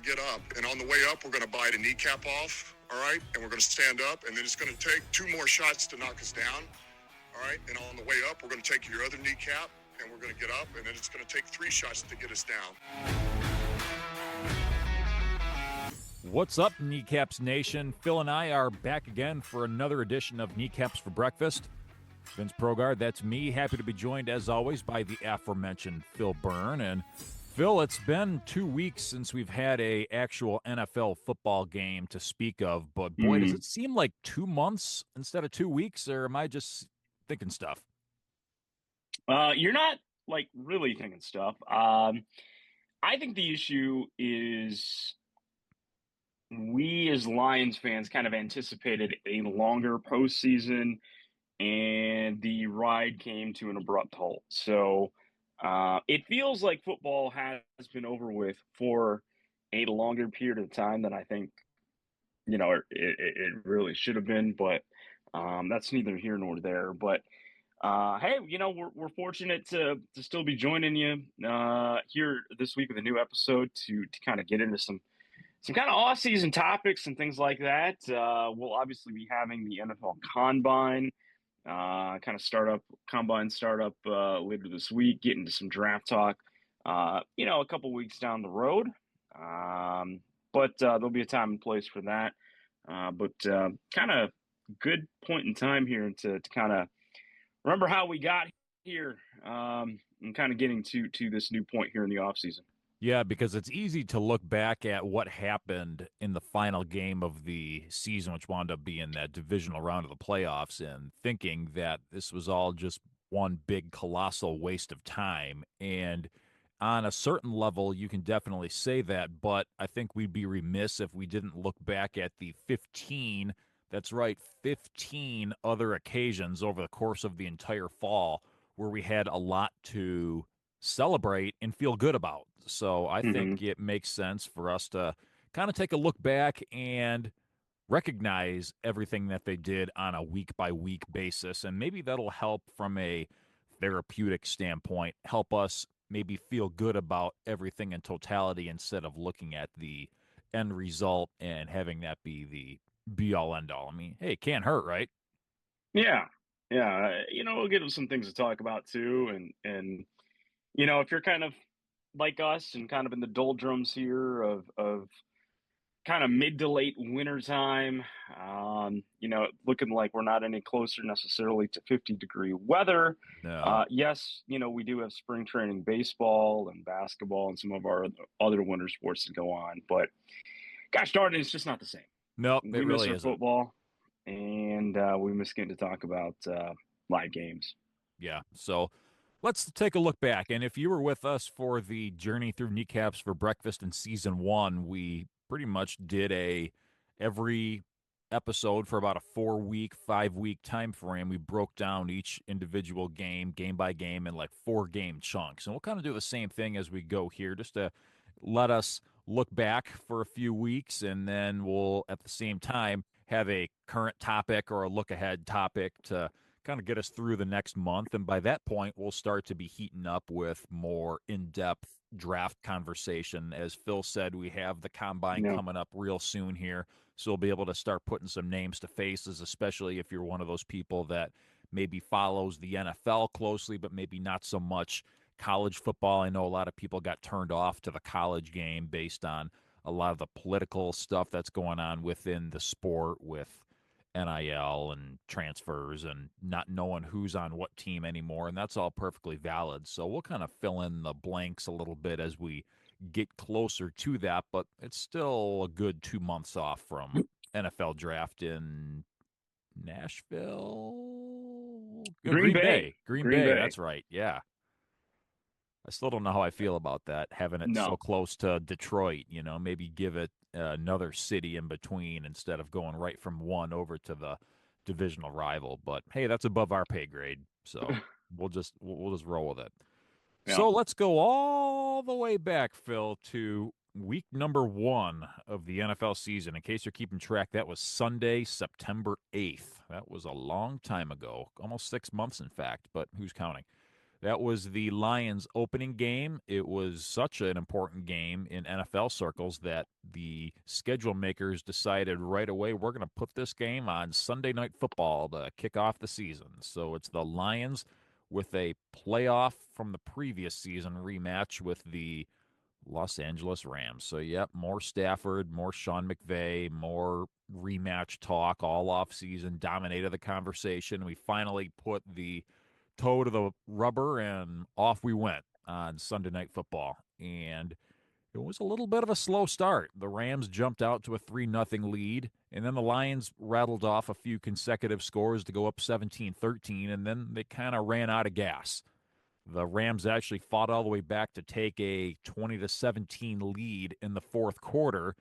get up. And on the way up, we're going to bite a kneecap off, all right? And we're going to stand up, and then it's going to take 2 more shots to knock us down, all right? And on the way up, we're going to take your other kneecap, and we're going to get up, and then it's going to take 3 shots to get us down. What's up, Kneecaps Nation? Phil and I are back again for another edition of Kneecaps for Breakfast. Vince Progard, that's me. Happy to be joined, as always, by the aforementioned Phil Byrne. And Phil, it's been 2 weeks since we've had a actual NFL football game to speak of, but boy, does it seem like 2 months instead of 2 weeks, or am I just thinking stuff? You're not, really thinking stuff. I think the issue is we as Lions fans kind of anticipated a longer postseason, and the ride came to an abrupt halt. So it feels like football has been over with for a longer period of time than I think, it really should have been. But that's neither here nor there. But hey, we're fortunate to still be joining you here this week with a new episode to kind of get into some kind of off-season topics and things like that. We'll obviously be having the NFL Combine, Combine startup later this week, get into some draft talk, a couple weeks down the road. But there'll be a time and place for that. But kind of good point in time here to kind of remember how we got here and kind of getting to this new point here in the offseason. Yeah, because it's easy to look back at what happened in the final game of the season, which wound up being that divisional round of the playoffs, and thinking that this was all just one big colossal waste of time. And on a certain level, you can definitely say that, but I think we'd be remiss if we didn't look back at the 15 other occasions over the course of the entire fall where we had a lot to celebrate and feel good about. So I think it makes sense for us to kind of take a look back and recognize everything that they did on a week-by-week basis, and maybe that'll help from a therapeutic standpoint, help us maybe feel good about everything in totality instead of looking at the end result and having that be the be-all, end-all. I mean, hey, it can't hurt, right? Yeah. We'll get some things to talk about, too, and if you're kind of like us and kind of in the doldrums here of kind of mid to late winter time, looking like we're not any closer necessarily to 50-degree weather. No. Yes, we do have spring training baseball and basketball and some of our other winter sports to go on, but gosh darn it, it's just not the same. Nope, we it really miss our isn't. Football, and we miss getting to talk about live games. Yeah, so let's take a look back. And if you were with us for the journey through Kneecaps for Breakfast in Season 1, we pretty much did every episode for about a 4-week, 5-week time frame. We broke down each individual game by game, in like 4-game chunks. And we'll kind of do the same thing as we go here, just to let us look back for a few weeks, and then we'll, at the same time, have a current topic or a look-ahead topic to kind of get us through the next month. And by that point, we'll start to be heating up with more in-depth draft conversation. As Phil said, we have the Combine coming up real soon here, so we'll be able to start putting some names to faces, especially if you're one of those people that maybe follows the NFL closely, but maybe not so much college football. I know a lot of people got turned off to the college game based on a lot of the political stuff that's going on within the sport with NIL and transfers and not knowing who's on what team anymore, and that's all perfectly valid. So we'll kind of fill in the blanks a little bit as we get closer to that, but it's still a good 2 months off from NFL draft in Nashville? Green Bay. Green Bay, that's right, yeah. I still don't know how I feel about that, having it so close to Detroit. Maybe give it another city in between instead of going right from one over to the divisional rival. But hey, that's above our pay grade, so we'll just roll with it. Yeah. So let's go all the way back, Phil, to week number 1 of the NFL season. In case you're keeping track, that was Sunday, September 8th. That was a long time ago, almost 6 months, in fact, but who's counting? That was the Lions opening game. It was such an important game in NFL circles that the schedule makers decided right away we're going to put this game on Sunday Night Football to kick off the season. So it's the Lions with a playoff from the previous season rematch with the Los Angeles Rams. So, yep, more Stafford, more Sean McVay, more rematch talk all off season, dominated the conversation. We finally put the toe to the rubber and off we went on Sunday Night Football. And it was a little bit of a slow start. The Rams jumped out to a 3-0 lead, and then the Lions rattled off a few consecutive scores to go up 17-13, and then they kind of ran out of gas. The Rams actually fought all the way back to take a 20-17 lead in the fourth quarter.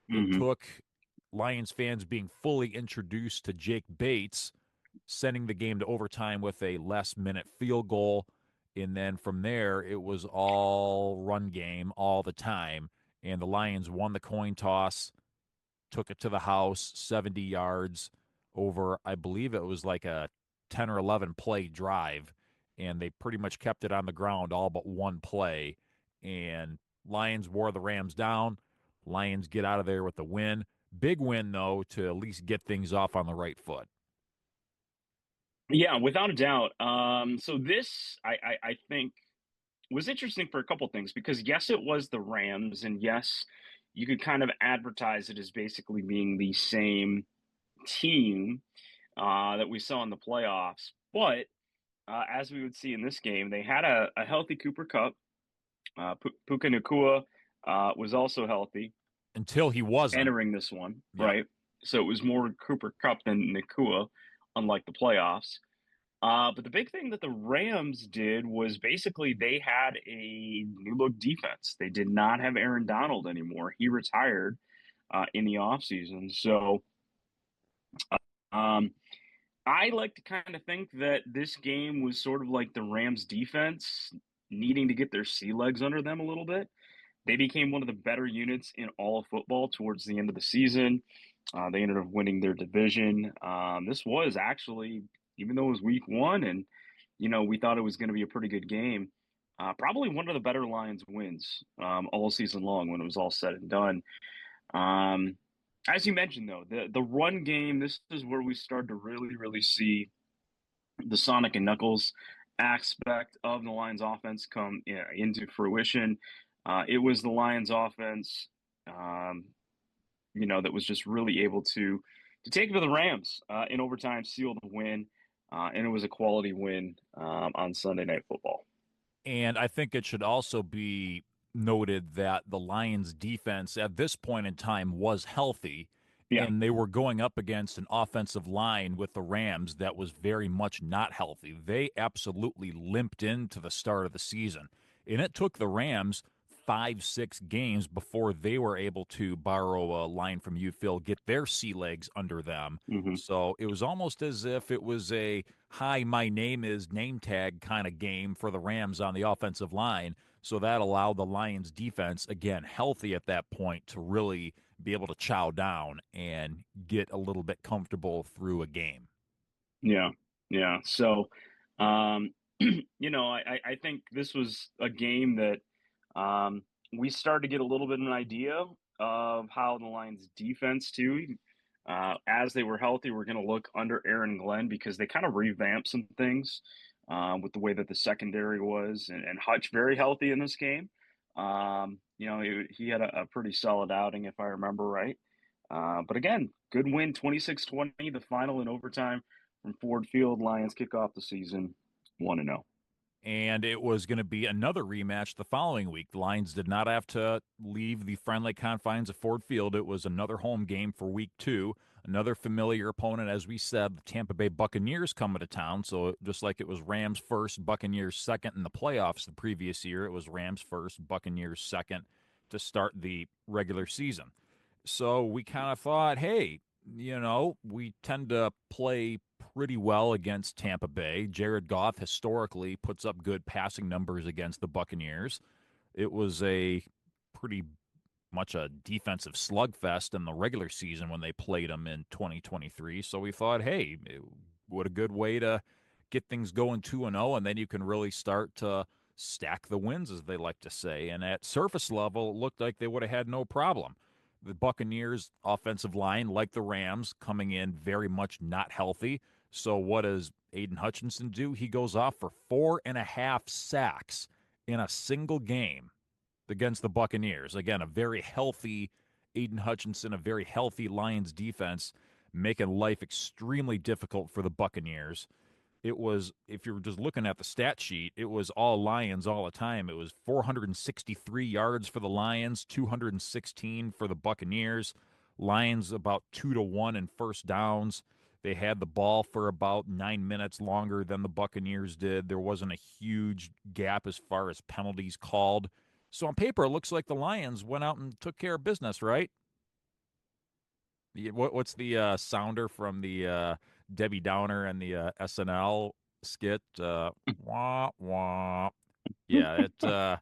It Mm-hmm. took Lions fans being fully introduced to Jake Bates, sending the game to overtime with a last-minute field goal. And then from there, it was all run game all the time. And the Lions won the coin toss, took it to the house, 70 yards over, I believe it was like a 10 or 11 play drive. And they pretty much kept it on the ground all but one play. And Lions wore the Rams down. Lions get out of there with the win. Big win, though, to at least get things off on the right foot. Yeah, without a doubt. So this, I think, was interesting for a couple things because yes, it was the Rams, and yes, you could kind of advertise it as basically being the same team that we saw in the playoffs. But as we would see in this game, they had a healthy Cooper Cup. Puka Nakua was also healthy Until he wasn't. entering this one, Yep. right? So it was more Cooper Cup than Nakua, unlike the playoffs. But the big thing that the Rams did was basically they had a new look defense. They did not have Aaron Donald anymore. He retired in the offseason. So um, I like to kind of think that this game was sort of like the Rams defense needing to get their sea legs under them a little bit. They became one of the better units in all of football towards the end of the season. They ended up winning their division. This was actually, even though it was week one and, we thought it was going to be a pretty good game, probably one of the better Lions wins all season long when it was all said and done. As you mentioned, though, the run game, this is where we started to really, really see the Sonic and Knuckles aspect of the Lions offense come into fruition. It was the Lions offense, that was just really able to take it to the Rams in overtime, seal the win, and it was a quality win on Sunday Night Football. And I think it should also be noted that the Lions defense at this point in time was healthy, Yeah. and they were going up against an offensive line with the Rams that was very much not healthy. They absolutely limped into the start of the season, and it took the Rams 5-6 games before they were able to borrow a line from you, Phil, get their sea legs under them. Mm-hmm. So it was almost as if it was a hi, my name is name tag kind of game for the Rams on the offensive line. So that allowed the Lions defense, again, healthy at that point, to really be able to chow down and get a little bit comfortable through a game. Yeah. Yeah. So, I think this was a game that we started to get a little bit of an idea of how the Lions defense too, as they were healthy, we're going to look under Aaron Glenn because they kind of revamped some things with the way that the secondary was, and Hutch very healthy in this game. He had a pretty solid outing if I remember right. But again, good win, 26-20, the final in overtime from Ford Field. Lions kick off the season 1-0. And it was going to be another rematch the following week. The Lions did not have to leave the friendly confines of Ford Field. It was another home game for week 2. Another familiar opponent, as we said, the Tampa Bay Buccaneers coming to town. So just like it was Rams first, Buccaneers second in the playoffs the previous year, it was Rams first, Buccaneers second to start the regular season. So we kind of thought, hey, we tend to play pretty well against Tampa Bay. Jared Goff historically puts up good passing numbers against the Buccaneers. It was a pretty much a defensive slugfest in the regular season when they played them in 2023. So we thought, hey, what a good way to get things going 2-0, and then you can really start to stack the wins, as they like to say. And at surface level, it looked like they would have had no problem. The Buccaneers' offensive line, like the Rams, coming in very much not healthy. So what does Aiden Hutchinson do? He goes off for 4.5 sacks in a single game against the Buccaneers. Again, a very healthy Aiden Hutchinson, a very healthy Lions defense, making life extremely difficult for the Buccaneers. It was, if you were just looking at the stat sheet, it was all Lions all the time. It was 463 yards for the Lions, 216 for the Buccaneers. Lions about 2-1 in first downs. They had the ball for about 9 minutes longer than the Buccaneers did. There wasn't a huge gap as far as penalties called. So on paper, it looks like the Lions went out and took care of business, right? What's the sounder from the Debbie Downer and the SNL skit? Wah, wah. Yeah, it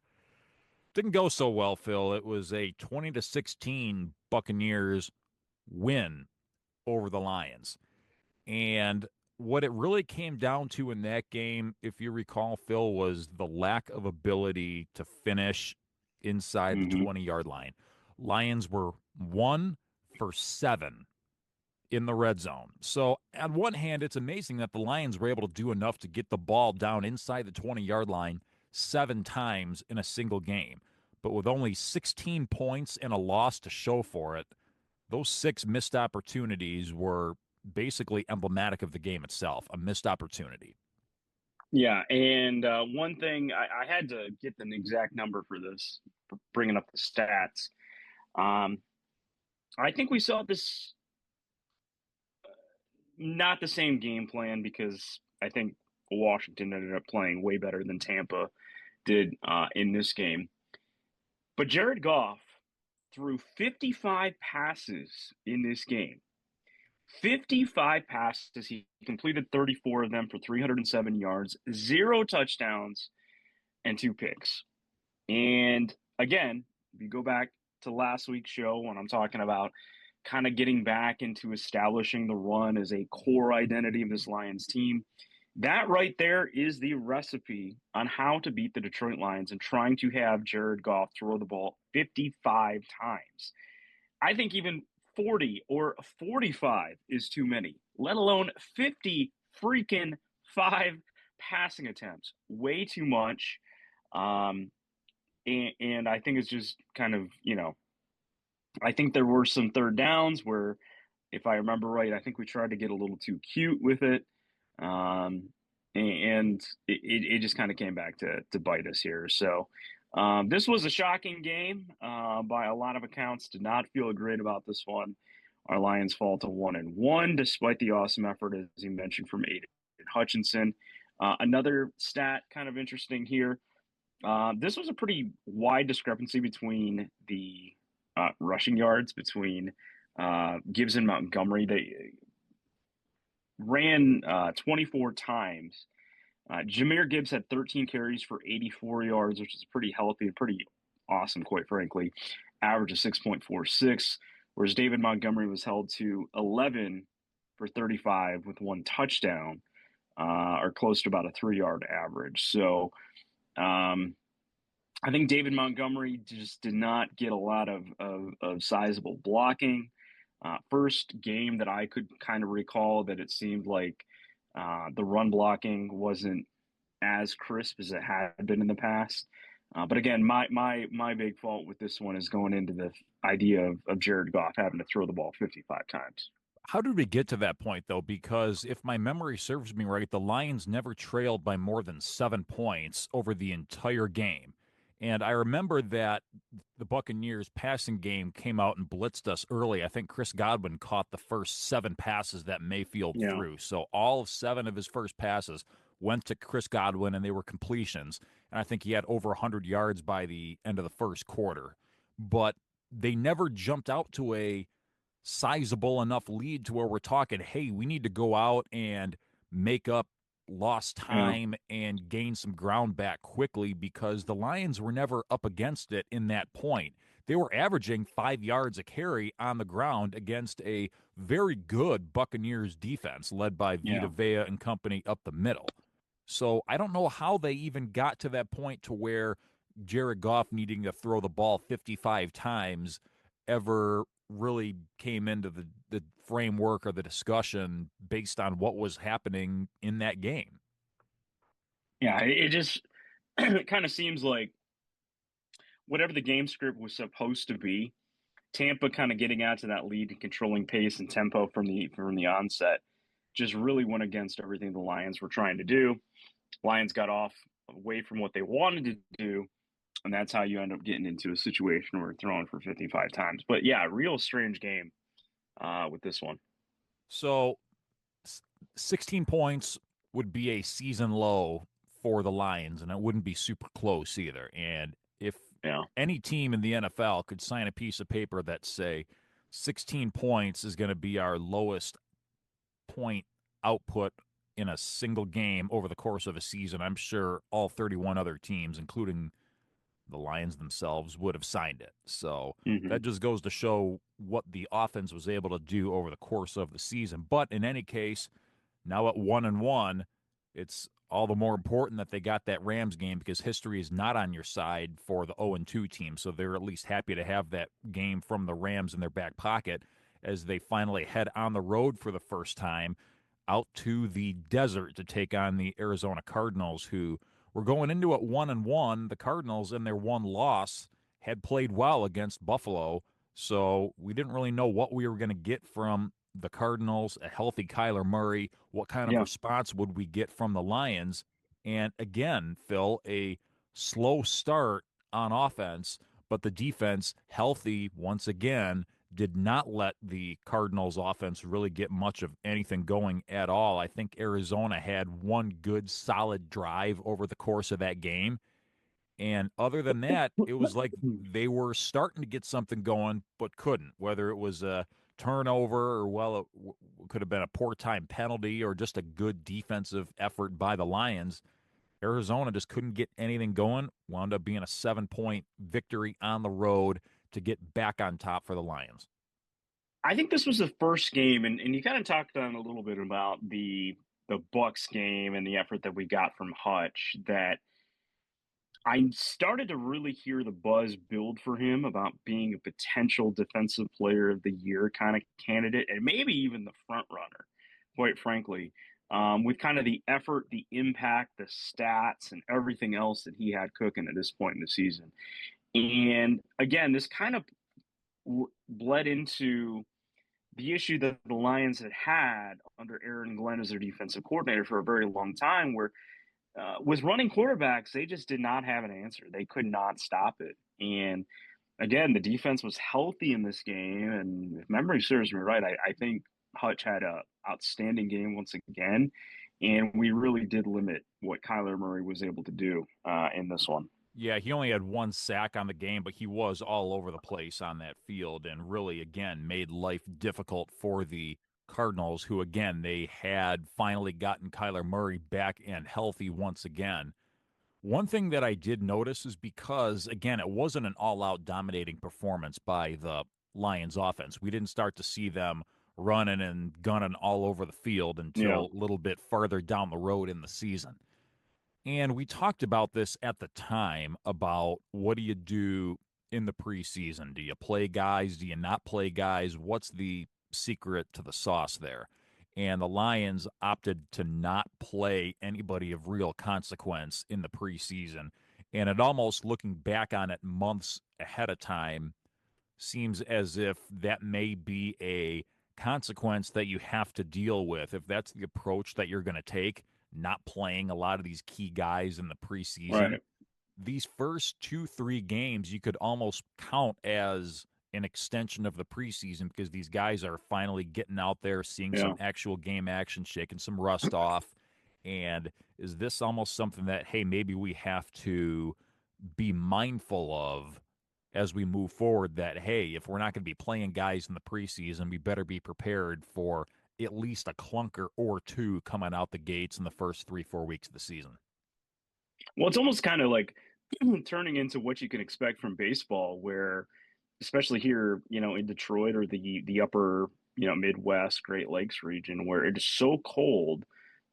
didn't go so well, Phil. It was a 20-16 Buccaneers win over the Lions. And what it really came down to in that game, if you recall, Phil, was the lack of ability to finish inside the 20-yard line. Lions were 1 for 7 in the red zone. So on one hand, it's amazing that the Lions were able to do enough to get the ball down inside the 20-yard line 7 times in a single game. But with only 16 points and a loss to show for it, those 6 missed opportunities were basically emblematic of the game itself, a missed opportunity. Yeah, and one thing, I had to get an exact number for this, bringing up the stats. I think we saw this, not the same game plan, because I think Washington ended up playing way better than Tampa did in this game. But Jared Goff threw 55 passes in this game. 55 passes. He completed 34 of them for 307 yards, 0 touchdowns, and 2 picks. And again, if you go back to last week's show when I'm talking about kind of getting back into establishing the run as a core identity of this Lions team, that right there is the recipe on how to beat the Detroit Lions and trying to have Jared Goff throw the ball 55 times. I think even 40 or 45 is too many, let alone 50 freaking 5 passing attempts. Way too much. And I think it's just kind of, I think there were some third downs where, if I remember right, I think we tried to get a little too cute with it. And it just kind of came back to bite us here. So this was a shocking game by a lot of accounts. Did not feel great about this one. Our Lions fall to 1-1, despite the awesome effort, as you mentioned, from Aiden Hutchinson. Another stat kind of interesting here. This was a pretty wide discrepancy between the rushing yards between Gibbs and Montgomery. They ran 24 times. Jahmyr Gibbs had 13 carries for 84 yards, which is pretty healthy and pretty awesome, quite frankly. Average of 6.46, whereas David Montgomery was held to 11 for 35 with 1 touchdown, or close to about a 3-yard average. So I think David Montgomery just did not get a lot of sizable blocking. First game that I could kind of recall that it seemed like the run blocking wasn't as crisp as it had been in the past. But again, my big fault with this one is going into the idea of Jared Goff having to throw the ball 55 times. How did we get to that point, though? Because if my memory serves me right, the Lions never trailed by more than 7 points over the entire game. And I remember that the Buccaneers passing game came out and blitzed us early. I think Chris Godwin caught the first 7 passes that Mayfield threw. So all of 7 of his first passes went to Chris Godwin, and they were completions. And I think he had over 100 yards by the end of the first quarter. But they never jumped out to a sizable enough lead to where we're talking, hey, we need to go out and make up lost time and gain some ground back quickly, because the Lions were never up against it in that point. they were averaging 5 yards a carry on the ground against a very good Buccaneers defense led by Vita Yeah. Vea and company up the middle. So I don't know how they even got to that point to where Jared Goff needing to throw the ball 55 times ever really came into the framework or the discussion based on what was happening in that game. Yeah, it just it kind of seems like whatever the game script was supposed to be, Tampa kind of getting out to that lead and controlling pace and tempo from the onset just really went against everything the Lions were trying to do. Lions got off away from what they wanted to do, and that's how you end up getting into a situation where you're throwing for 55 times. But yeah, real strange game with this one. So 16 points would be a season low for the Lions, and it wouldn't be super close either. And if Yeah. any team in the NFL could sign a piece of paper that say 16 points is going to be our lowest point output in a single game over the course of a season, I'm sure all 31 other teams, including the Lions themselves, would have signed it. So Mm-hmm. that just goes to show what the offense was able to do over the course of the season. But in any case, now at 1-1, it's all the more important that they got that Rams game because history is not on your side for the 0-2 team. So they're at least happy to have that game from the Rams in their back pocket as they finally head on the road for the first time out to the desert to take on the Arizona Cardinals, who were going into it 1-1. The Cardinals, in their one loss, had played well against Buffalo. So we didn't really know what we were going to get from the Cardinals, a healthy Kyler Murray. What kind of Yeah. response would we get from the Lions? And again, Phil, a slow start on offense, but the defense, healthy once again, did not let the Cardinals offense really get much of anything going at all. I think Arizona had one good solid drive over the course of that game. And other than that, it was like they were starting to get something going, but couldn't, whether it was a turnover or, well, it could have been a poor time penalty or just a good defensive effort by the Lions. Arizona just couldn't get anything going, wound up being a 7-point victory on the road to get back on top for the Lions. I think this was the first game, and you kind of talked on a little bit about the Bucks game and the effort that we got from Hutch, that I started to really hear the buzz build for him about being a potential defensive player of the year kind of candidate, and maybe even the front runner, quite frankly, with kind of the effort, the impact, the stats, and everything else that he had cooking at this point in the season. And again, this kind of bled into the issue that the Lions had under Aaron Glenn as their defensive coordinator for a very long time, where with running quarterbacks, they just did not have an answer. They could not stop it. And again, the defense was healthy in this game. And if memory serves me right, I think Hutch had a outstanding game once again. And we really did limit what Kyler Murray was able to do in this one. Yeah, he only had one sack on the game, but he was all over the place on that field and really, again, made life difficult for the Cardinals, who, again, they had finally gotten Kyler Murray back and healthy once again. One thing that I did notice is because, again, it wasn't an all-out dominating performance by the Lions offense. We didn't start to see them running and gunning all over the field Yeah. until a little bit farther down the road in the season. And we talked about this at the time about what do you do in the preseason? Do you play guys? Do you not play guys? What's the secret to the sauce there? And the Lions opted to not play anybody of real consequence in the preseason. And it almost, looking back on it months ahead of time, seems as if that may be a consequence that you have to deal with. If that's the approach that you're going to take, not playing a lot of these key guys in the preseason, Right. these first 2-3 games you could almost count as an extension of the preseason because these guys are finally getting out there, seeing Yeah. some actual game action, shaking some rust off. And is this almost something that, hey, maybe we have to be mindful of as we move forward, that, hey, if we're not going to be playing guys in the preseason, we better be prepared for at least a clunker or two coming out the gates in the first 3-4 weeks of the season? Well, it's almost kind of like turning into what you can expect from baseball, where especially here, in Detroit or the upper, Midwest, Great Lakes region, where it is so cold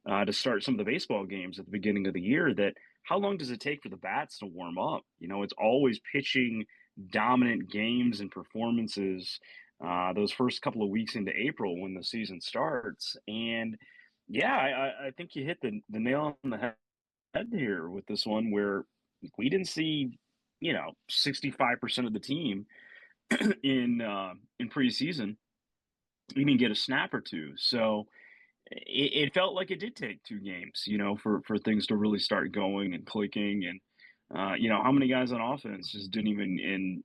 to start some of the baseball games at the beginning of the year, that how long does it take for the bats to warm up? It's always pitching dominant games and performances those first couple of weeks into April when the season starts. And yeah, I think you hit the nail on the head here with this one, where we didn't see 65% of the team in preseason even get a snap or two. So it felt like it did take 2 games, for things to really start going and clicking. And how many guys on offense just didn't even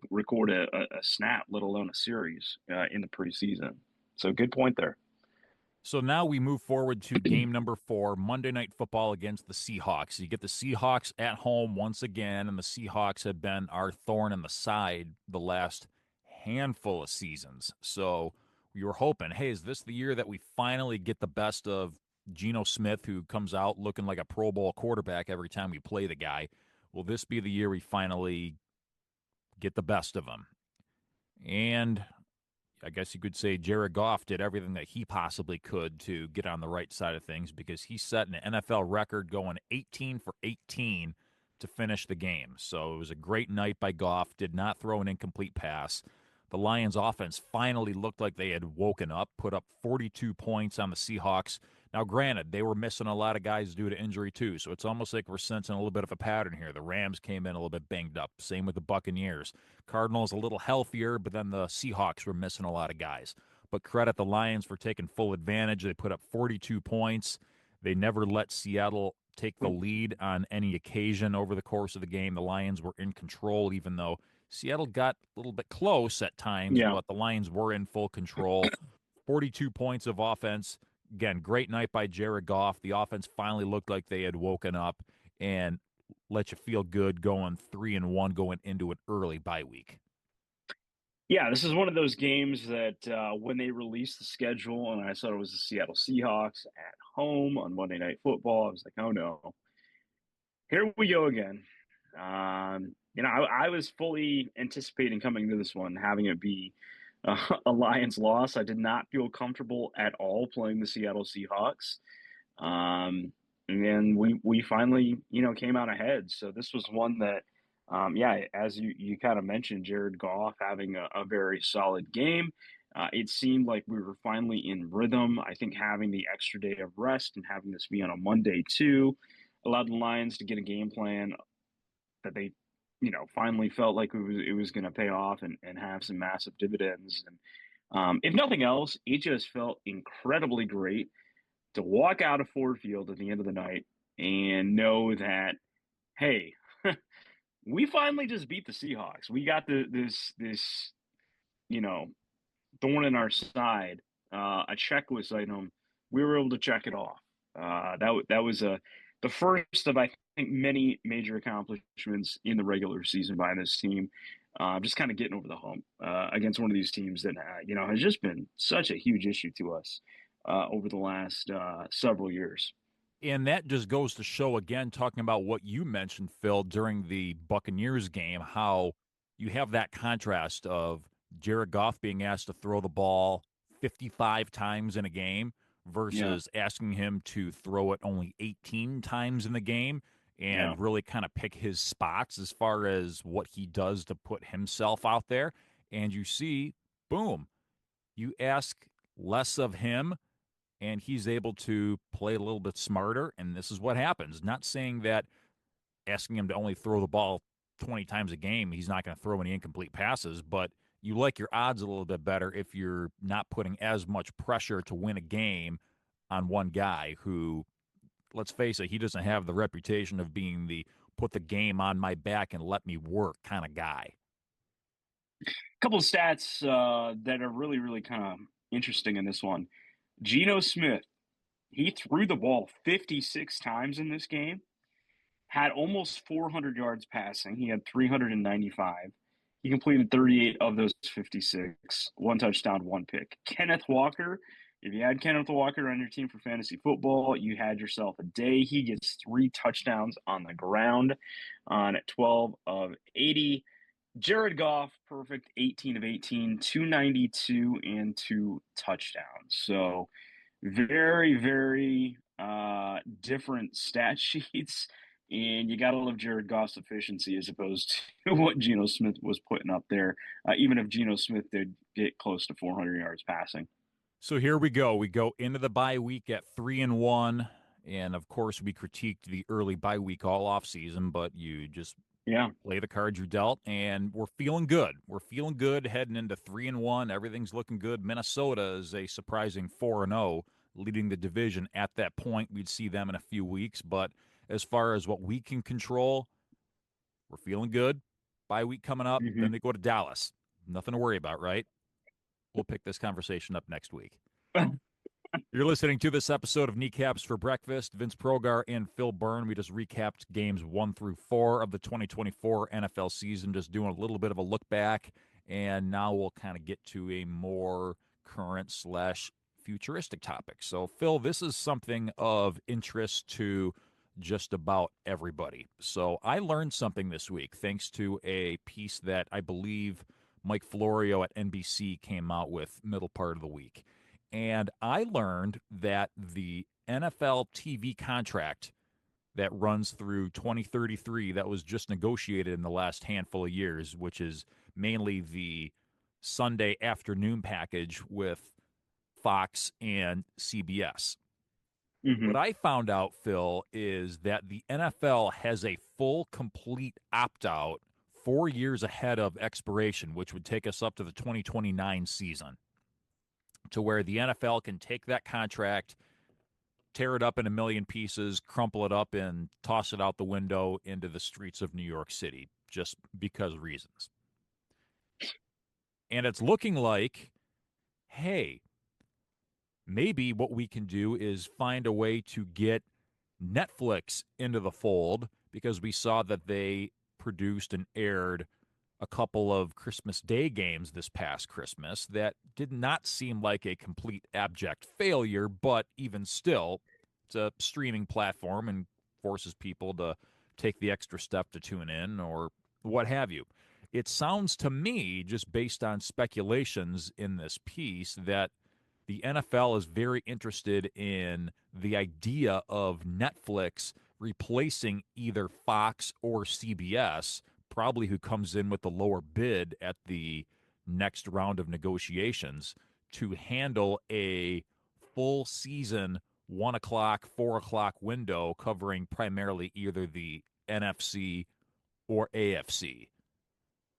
record a snap, let alone a series in the preseason. So good point there. So now we move forward to game number 4, Monday Night Football against the Seahawks. You get the Seahawks at home once again, and the Seahawks have been our thorn in the side the last handful of seasons. So we were hoping, hey, is this the year that we finally get the best of Geno Smith, who comes out looking like a Pro Bowl quarterback every time we play the guy? Will this be the year we finally get the best of him? And I guess you could say Jared Goff did everything that he possibly could to get on the right side of things, because he set an NFL record going 18 for 18 to finish the game. So it was a great night by Goff, did not throw an incomplete pass. The Lions offense finally looked like they had woken up, put up 42 points on the Seahawks. Now, granted, they were missing a lot of guys due to injury, too, so it's almost like we're sensing a little bit of a pattern here. The Rams came in a little bit banged up. Same with the Buccaneers. Cardinals a little healthier, but then the Seahawks were missing a lot of guys. But credit the Lions for taking full advantage. They put up 42 points. They never let Seattle take the lead on any occasion over the course of the game. The Lions were in control, even though Seattle got a little bit close at times, Yeah. but the Lions were in full control. 42 points of offense. Again, great night by Jared Goff. The offense finally looked like they had woken up and let you feel good going 3-1 going into an early bye week. Yeah, this is one of those games that when they released the schedule and I saw it was the Seattle Seahawks at home on Monday Night Football, I was like, oh no, here we go again. I was fully anticipating coming to this one, having it be a Lions loss. I did not feel comfortable at all playing the Seattle Seahawks. And then we finally, came out ahead. So this was one that, as you kind of mentioned, Jared Goff having a very solid game. It seemed like we were finally in rhythm. I think having the extra day of rest and having this be on a Monday too allowed the Lions to get a game plan that they, finally felt like it was going to pay off and have some massive dividends. And if nothing else, it just felt incredibly great to walk out of Ford Field at the end of the night and know that, hey, we finally just beat the Seahawks. We got this you know thorn in our side, a checklist item. We were able to check it off. That was the first of, I think, many major accomplishments in the regular season by this team. Just kind of getting over the hump against one of these teams that has just been such a huge issue to us over the last several years. And that just goes to show, again, talking about what you mentioned, Phil, during the Buccaneers game, how you have that contrast of Jared Goff being asked to throw the ball 55 times in a game versus asking him to throw it only 18 times in the game Yeah. and really kind of pick his spots as far as what he does to put himself out there. And you see, boom, you ask less of him and he's able to play a little bit smarter, and this is what happens. Not saying that asking him to only throw the ball 20 times a game, he's not going to throw any incomplete passes, but you like your odds a little bit better if you're not putting as much pressure to win a game on one guy who, let's face it, he doesn't have the reputation of being the put the game on my back and let me work kind of guy. A couple of stats that are really, really kind of interesting in this one. Geno Smith, he threw the ball 56 times in this game, had almost 400 yards passing. He had 395. He completed 38 of those 56, 1 touchdown, 1 pick. Kenneth Walker, if you had Kenneth Walker on your team for fantasy football, you had yourself a day. He gets 3 touchdowns on the ground on 12 of 80. Jared Goff, perfect 18 of 18, 292 and 2 touchdowns. So very, very different stat sheets. And you got to love Jared Goff's efficiency as opposed to what Geno Smith was putting up there, even if Geno Smith did get close to 400 yards passing. So here we go. We go into the bye week at 3-1. And of course, we critiqued the early bye week all off season, but you just Yeah. play the cards you're dealt, and we're feeling good. We're feeling good heading into 3-1. Everything's looking good. Minnesota is a surprising 4-0, leading the division. At that point, we'd see them in a few weeks. But as far as what we can control, we're feeling good. Bye week coming up. Mm-hmm. Then they go to Dallas. Nothing to worry about, right? We'll pick this conversation up next week. You're listening to this episode of Kneecaps for Breakfast. Vince Progar and Phil Byrne. We just recapped games 1 through 4 of the 2024 NFL season, just doing a little bit of a look back. And now we'll kind of get to a more current / futuristic topic. So, Phil, this is something of interest to just about everybody. So, I learned something this week thanks to a piece that I believe Mike Florio at NBC came out with middle part of the week. And I learned that the NFL TV contract that runs through 2033 that was just negotiated in the last handful of years, which is mainly the Sunday afternoon package with Fox and CBS. Mm-hmm. What I found out, Phil, is that the NFL has a full, complete opt out 4 years ahead of expiration, which would take us up to the 2029 season, to where the NFL can take that contract, tear it up in a million pieces, crumple it up, and toss it out the window into the streets of New York City, just because reasons. And it's looking like, hey, maybe what we can do is find a way to get Netflix into the fold, because we saw that they produced and aired a couple of Christmas Day games this past Christmas that did not seem like a complete abject failure, but even still, it's a streaming platform and forces people to take the extra step to tune in or what have you. It sounds to me, just based on speculations in this piece, that the NFL is very interested in the idea of Netflix replacing either Fox or CBS, probably who comes in with the lower bid at the next round of negotiations, to handle a full season 1 o'clock, 4 o'clock window covering primarily either the NFC or AFC.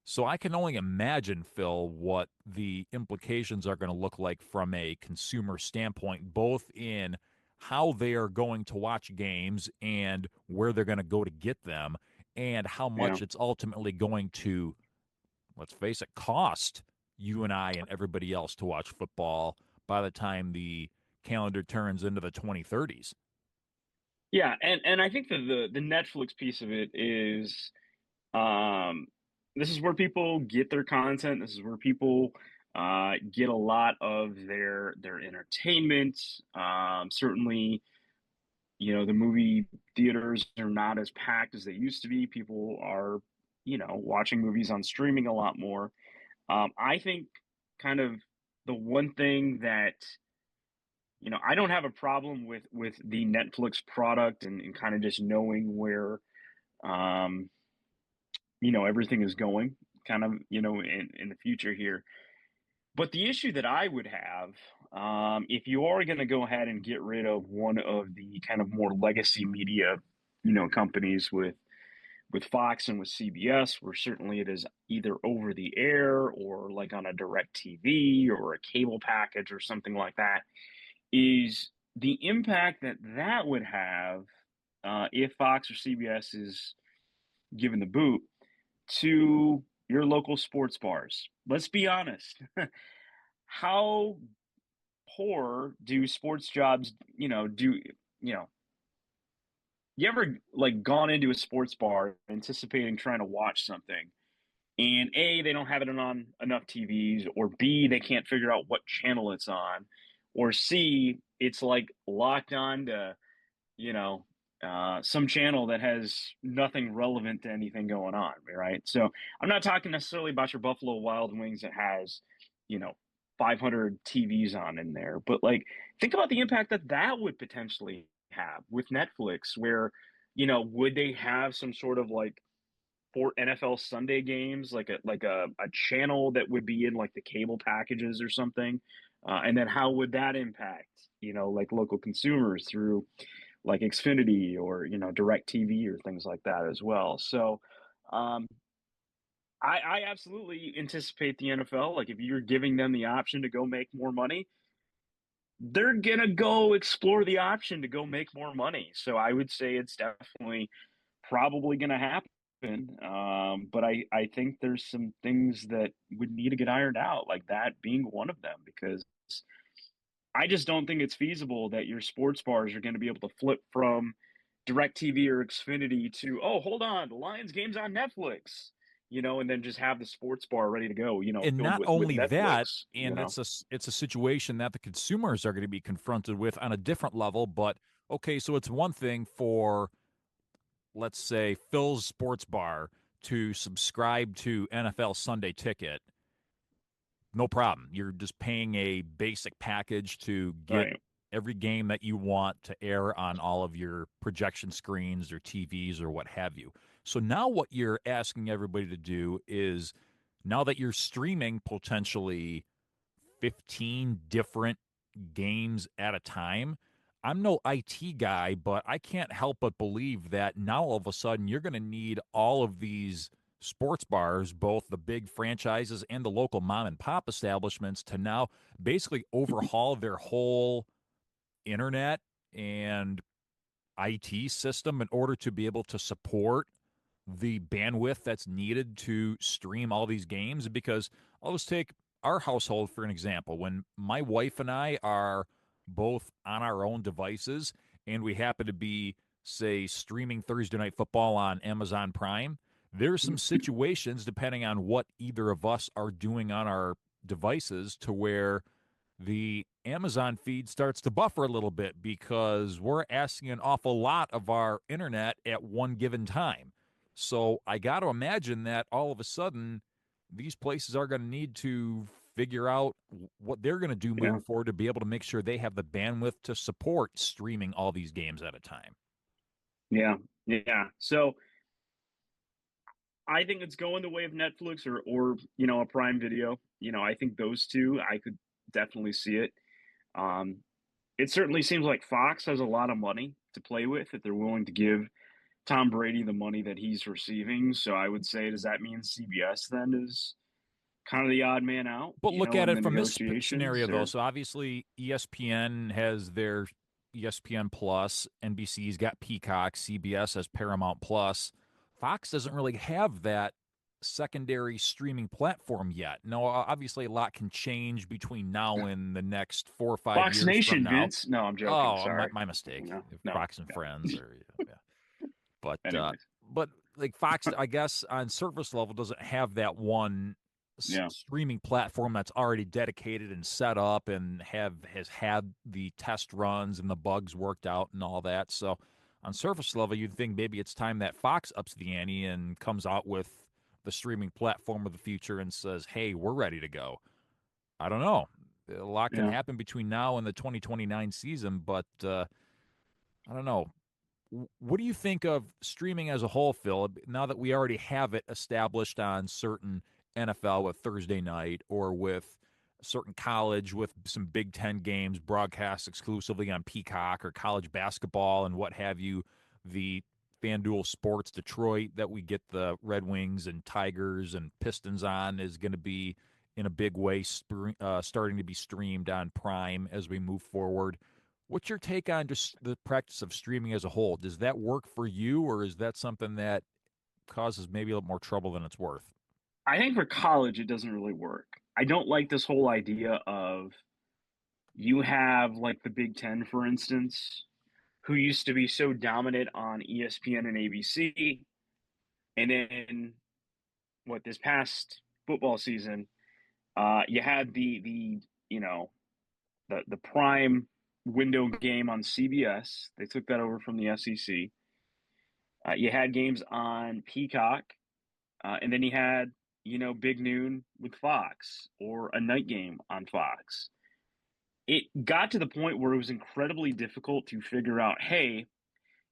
So I can only imagine, Phil, what the implications are going to look like from a consumer standpoint, both in how they are going to watch games and where they're going to go to get them, and how much Yeah. it's ultimately going to, let's face it, cost you and I and everybody else to watch football by the time the calendar turns into the 2030s. Yeah, and I think that the Netflix piece of it is, um, this is where people get their content. This is where people get a lot of their entertainment. Certainly, the movie theaters are not as packed as they used to be. People are, watching movies on streaming a lot more. I think kind of the one thing that I don't have a problem with the Netflix product and kind of just knowing where um, everything is going, kind of in the future here. But the issue that I would have, if you are going to go ahead and get rid of one of the kind of more legacy media, companies with Fox and with CBS, where certainly it is either over the air or like on a direct TV or a cable package or something like that, is the impact that that would have, if Fox or CBS is given the boot, to your local sports bars. Let's be honest. How poor do sports jobs, you know, you ever like gone into a sports bar anticipating trying to watch something, and A, they don't have it on enough TVs, or B, they can't figure out what channel it's on, or C, it's like locked on to, you know, some channel that has nothing relevant to anything going on, right? So I'm not talking necessarily about your Buffalo Wild Wings that has, you know, 500 TVs on in there, but like think about the impact that that would potentially have with Netflix, where, would they have some sort of like for NFL Sunday games, like a channel that would be in like the cable packages or something, and then how would that impact, like local consumers through like Xfinity or Direct TV or things like that as well. So um, I absolutely anticipate the NFL, like if you're giving them the option to go make more money, they're gonna go explore the option to go make more money. So I would say it's definitely probably gonna happen. But I think there's some things that would need to get ironed out, like that being one of them, because I just don't think it's feasible that your sports bars are going to be able to flip from DirecTV or Xfinity to, oh, hold on, the Lions game's on Netflix, and then just have the sports bar ready to go, And filled not with only that, Netflix. and it's a situation that the consumers are going to be confronted with on a different level. But okay, so it's one thing for, let's say, Phil's Sports Bar to subscribe to NFL Sunday Ticket. No problem. You're just paying a basic package to get Right. every game that you want to air on all of your projection screens or TVs or what have you. So now what you're asking everybody to do is, now that you're streaming potentially 15 different games at a time. I'm no IT guy, but I can't help but believe that now all of a sudden you're going to need all of these sports bars, both the big franchises and the local mom and pop establishments, to now basically overhaul their whole internet and IT system in order to be able to support the bandwidth that's needed to stream all these games. Because I'll just take our household for an example. When my wife and I are both on our own devices and we happen to be, say, streaming Thursday Night Football on Amazon Prime, there's some situations, depending on what either of us are doing on our devices, to where the Amazon feed starts to buffer a little bit because we're asking an awful lot of our internet at one given time. So I got to imagine that all of a sudden these places are going to need to figure out what they're going to do Yeah. moving forward to be able to make sure they have the bandwidth to support streaming all these games at a time. Yeah. Yeah. So I think it's going the way of Netflix or a Prime Video. I think those two, I could definitely see it. Um, it certainly seems like Fox has a lot of money to play with if they're willing to give Tom Brady the money that he's receiving. So I would say, does that mean CBS then is kind of the odd man out, But look at in it the from this negotiations? scenario, though. Or So obviously, ESPN has their ESPN Plus, NBC's got Peacock, CBS has Paramount Plus. Fox doesn't really have that secondary streaming platform yet. No, obviously, a lot can change between now and the next 4 or 5 Fox years from Nation, now. Vince? No, I'm joking. Oh, Sorry. my mistake. No, no, Fox and no. Friends, or yeah. But Anyways, but like Fox, I guess on surface level doesn't have that one yeah, streaming platform that's already dedicated and set up and has had the test runs and the bugs worked out and all that. So on surface level, you'd think maybe it's time that Fox ups the ante and comes out with the streaming platform of the future and says, "Hey, we're ready to go." I don't know. A lot can yeah, happen between now and the 2029 season, but I don't know. What do you think of streaming as a whole, Phil? Now that we already have it established on certain NFL with Thursday night, or with certain college with some Big Ten games broadcast exclusively on Peacock, or college basketball and what have you, the FanDuel Sports Detroit that we get the Red Wings and Tigers and Pistons on is going to be in a big way starting to be streamed on Prime as we move forward. What's your take on just the practice of streaming as a whole? Does that work for you, or is that something that causes maybe a little more trouble than it's worth? I think for college it doesn't really work. I don't like this whole idea of you have like the Big Ten, for instance, who used to be so dominant on ESPN and ABC, and then what this past football season, you had the you know the prime window game on CBS. They took that over from the SEC. You had games on Peacock, and then you had, Big Noon with Fox or a night game on Fox. It got to the point where it was incredibly difficult to figure out, hey,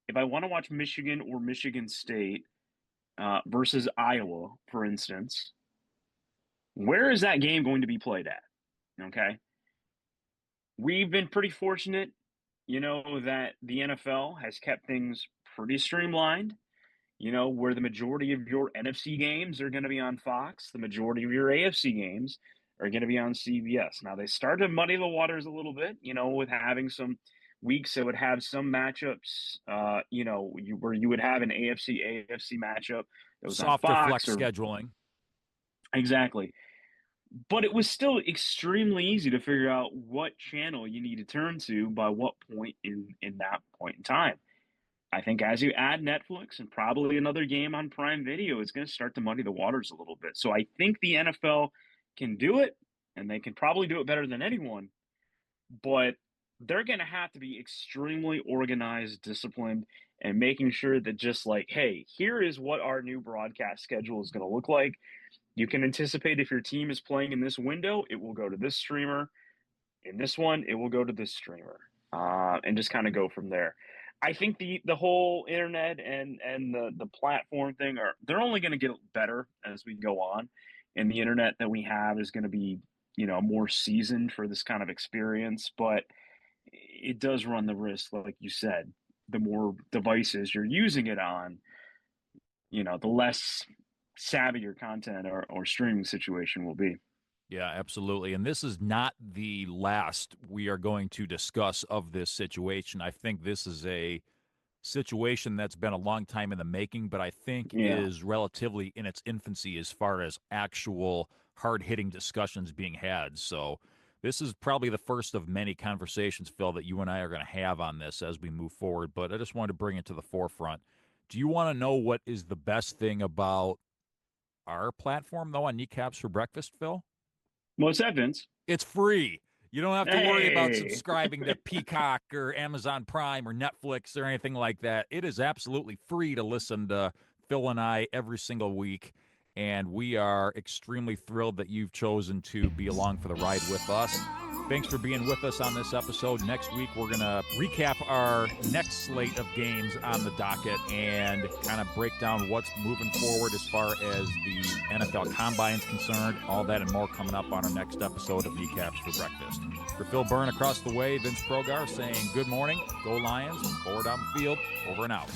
if I want to watch Michigan or Michigan State versus Iowa, for instance, where is that game going to be played at? Okay. We've been pretty fortunate, that the NFL has kept things pretty streamlined, where the majority of your NFC games are going to be on Fox, the majority of your AFC games are going to be on CBS. Now, they started to muddy the waters a little bit, with having some weeks that would have some matchups, where you would have an AFC matchup that was Softer on Fox flex scheduling. Exactly. But it was still extremely easy to figure out what channel you need to turn to by what point in that point in time. I think as you add Netflix and probably another game on Prime Video, it's going to start to muddy the waters a little bit. So I think the NFL can do it, and they can probably do it better than anyone. But they're going to have to be extremely organized, disciplined, and making sure that just like, hey, here is what our new broadcast schedule is going to look like. You can anticipate if your team is playing in this window, it will go to this streamer. In this one, it will go to this streamer, and just kind of go from there. I think the whole internet and the platform thing they're only going to get better as we go on, and the internet that we have is going to be more seasoned for this kind of experience. But it does run the risk, like you said, the more devices you're using it on, the less savvy your content or streaming situation will be. Yeah, absolutely. And this is not the last we are going to discuss of this situation. I think this is a situation that's been a long time in the making, but I think is relatively in its infancy as far as actual hard-hitting discussions being had. So this is probably the first of many conversations, Phil, that you and I are going to have on this as we move forward. But I just wanted to bring it to the forefront. Do you want to know what is the best thing about our platform, though, on Kneecaps for Breakfast, Phil? Most evidence. It's free. You don't have to worry about subscribing to Peacock or Amazon Prime or Netflix or anything like that. It is absolutely free to listen to Phil and I every single week, and we are extremely thrilled that you've chosen to be along for the ride with us. Thanks for being with us on this episode. Next week, we're going to recap our next slate of games on the docket and kind of break down what's moving forward as far as the NFL Combine is concerned. All that and more coming up on our next episode of Kneecaps for Breakfast. For Phil Byrne across the way, Vince Progar saying good morning, go Lions, and forward on the field, over and out.